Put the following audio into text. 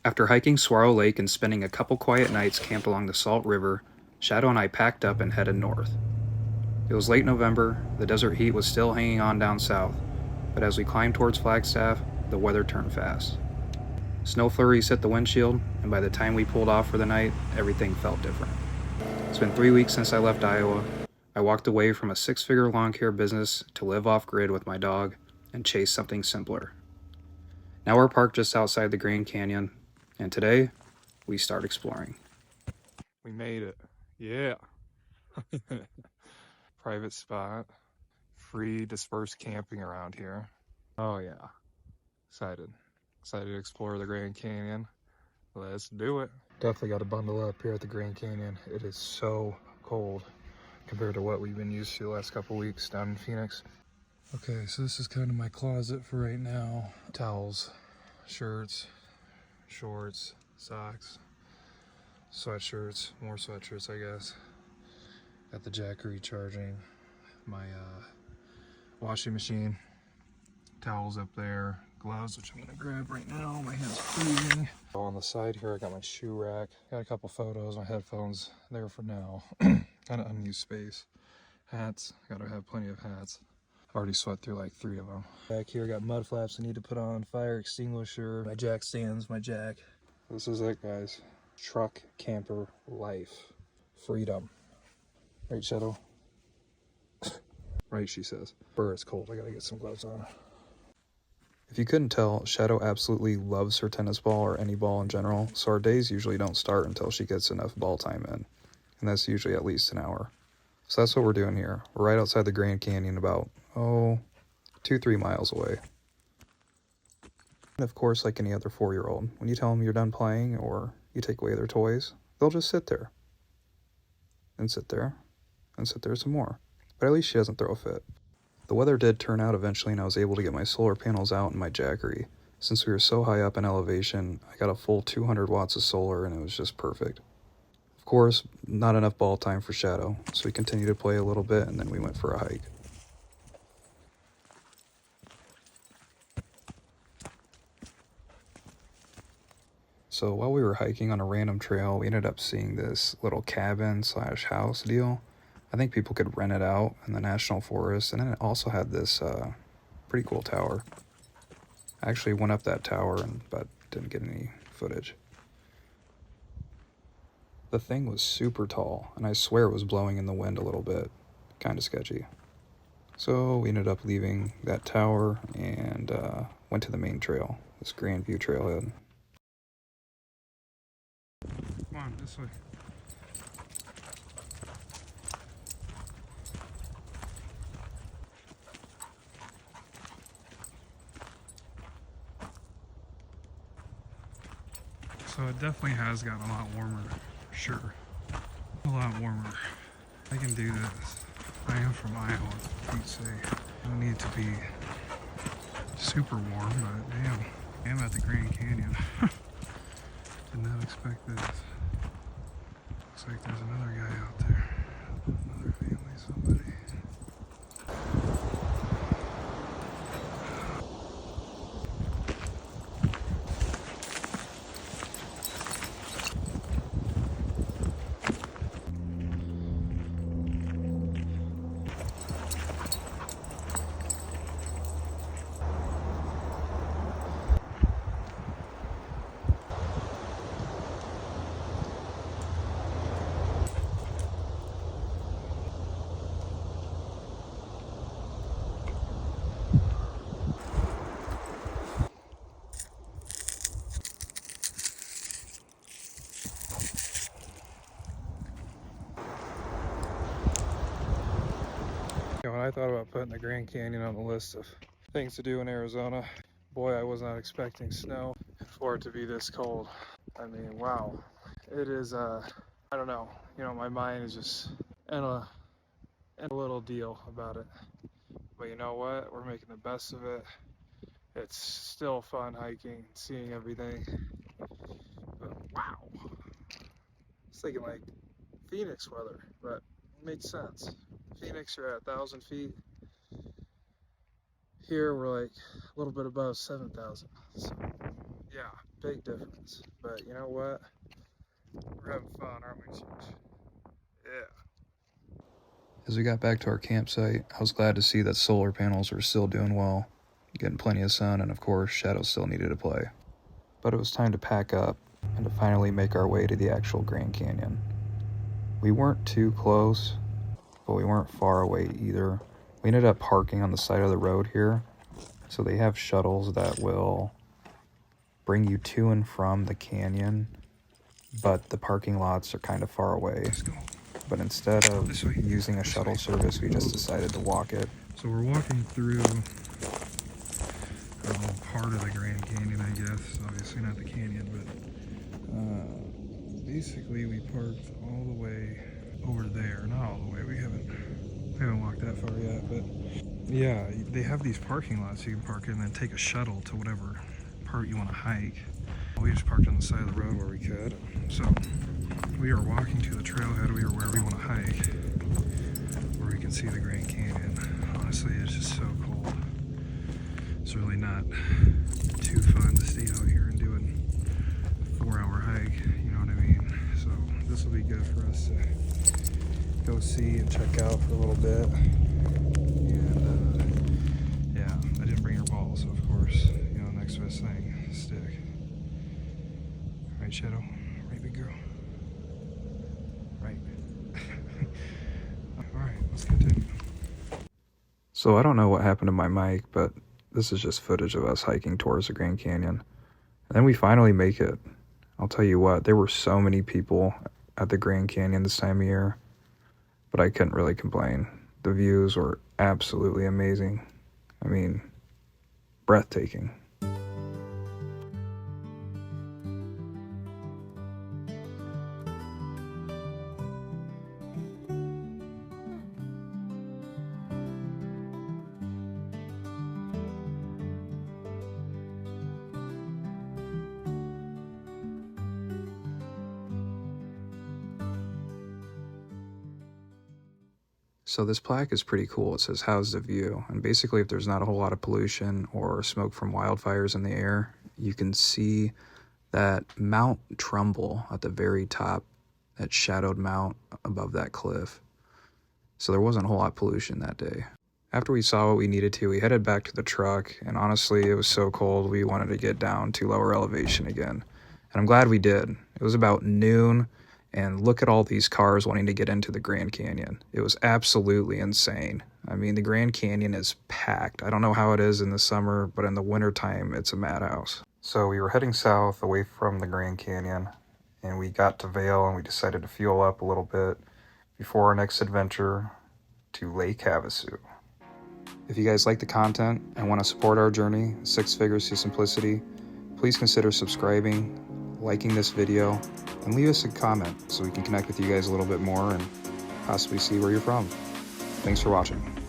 After hiking Saguaro Lake and spending a couple quiet nights camped along the Salt River, Shadow and I packed up and headed north. It was late November, the desert heat was still hanging on down south, but as we climbed towards Flagstaff, the weather turned fast. Snow flurries hit the windshield, and by the time we pulled off for the night, everything felt different. It's been 3 weeks since I left Iowa. I walked away from a 6-figure lawn care business to live off-grid with my dog and chase something simpler. Now we're parked just outside the Grand Canyon, and today, we start exploring. We made it. Yeah. Private spot. Free dispersed camping around here. Oh yeah. Excited. Excited to explore the Grand Canyon. Let's do it. Definitely got to bundle up here at the Grand Canyon. It is so cold compared to what we've been used to the last couple weeks down in Phoenix. Okay, so this is kind of my closet for right now. Towels, shirts, shorts, socks, sweatshirts, more sweatshirts I guess. Got the jack recharging, my washing machine, towels up there, gloves which I'm gonna grab right now, my hand's freezing. On the side here I got my shoe rack, got a couple photos, my headphones there for now. Kind of unused space. Hats, gotta have plenty of hats. Already sweat through like 3 of them. Back here got mud flaps I need to put on, fire extinguisher, my jack stands, my jack. This is it guys, truck camper life, freedom. Right, Shuttle? Right, she says. Brr, it's cold. I gotta get some gloves on. If you couldn't tell, Shadow absolutely loves her tennis ball or any ball in general, so our days usually don't start until she gets enough ball time in, and that's usually at least an hour. So that's what we're doing here. We're right outside the Grand Canyon, about, 2-3 miles away. And of course, like any other 4-year-old, when you tell them you're done playing or you take away their toys, they'll just sit there. And sit there. And sit there some more. But at least she doesn't throw a fit. The weather did turn out eventually, and I was able to get my solar panels out in my Jackery. Since we were so high up in elevation, I got a full 200 watts of solar, and it was just perfect. Of course, not enough ball time for Shadow, so we continued to play a little bit, and then we went for a hike. So while we were hiking on a random trail, we ended up seeing this little cabin/house deal. I think people could rent it out in the national forest, and then it also had this pretty cool tower. I actually went up that tower, but didn't get any footage. The thing was super tall, and I swear it was blowing in the wind a little bit. Kind of sketchy. So we ended up leaving that tower and went to the main trail, this Grand View trailhead. Come on, this way. So it definitely has gotten a lot warmer, for sure. A lot warmer. I can do this. I am from Iowa, for Pete's sake. I don't need to be super warm, but damn. I am at the Grand Canyon. Did not expect this. Looks like there's another guy out there. Another family, somebody. When I thought about putting the Grand Canyon on the list of things to do in Arizona, boy, I was not expecting snow for it to be this cold. I mean, wow. It is, I don't know, my mind is just in a little deal about it. But you know what? We're making the best of it. It's still fun hiking, seeing everything. But wow. It's thinking like Phoenix weather, but it makes sense. Phoenix, you're at 1,000 feet. Here we're like a little bit above 7,000. So yeah, Big difference. But you know what? We're having fun, aren't we, Cheech? Yeah. As we got back to our campsite, I was glad to see that solar panels were still doing well, getting plenty of sun, and of course, Shadow still needed to play. But it was time to pack up and to finally make our way to the actual Grand Canyon. We weren't too close, but we weren't far away either. We ended up parking on the side of the road here, so they have shuttles that will bring you to and from the canyon, but the parking lots are kind of far away. But instead of using a shuttle service, we just decided to walk it. So we're walking through a little part of the Grand Canyon, I guess. Obviously not the canyon, but basically we parked all the way over there. Not all the way, we haven't walked that far yet, but yeah, they have these parking lots you can park in and then take a shuttle to whatever part you want to hike. We just parked on the side of the road where we could. So we are walking to the trailhead or wherever we want to hike, where we can see the Grand Canyon. Honestly, it's just so cold. It's really not too fun to stay out here and doing a 4-hour hike, you know what I mean? So this will be good for us to go see and check out for a little bit. And yeah, I didn't bring your ball, so of course, you know, next best thing, stick. Right, Shadow? Right, big girl? Right. Alright, let's continue. So I don't know what happened to my mic, but this is just footage of us hiking towards the Grand Canyon. And then we finally make it. I'll tell you what, there were so many people at the Grand Canyon this time of year, but I couldn't really complain. The views were absolutely amazing. I mean, breathtaking. So this plaque is pretty cool. It says, "How's the view?" And basically, if there's not a whole lot of pollution or smoke from wildfires in the air, you can see that Mount Trumbull at the very top, that shadowed mount above that cliff. So there wasn't a whole lot of pollution that day. After we saw what we needed to, we headed back to the truck, and honestly, it was so cold, we wanted to get down to lower elevation again. And I'm glad we did. It was about noon, and look at all these cars wanting to get into the Grand Canyon. It was absolutely insane. I mean, the Grand Canyon is packed. I don't know how it is in the summer, but in the wintertime, it's a madhouse. So we were heading south away from the Grand Canyon, and we got to Vail, and we decided to fuel up a little bit before our next adventure to Lake Havasu. If you guys like the content and want to support our journey, 6 figures to simplicity, please consider subscribing, liking this video, and leave us a comment so we can connect with you guys a little bit more and possibly see where you're from. Thanks for watching.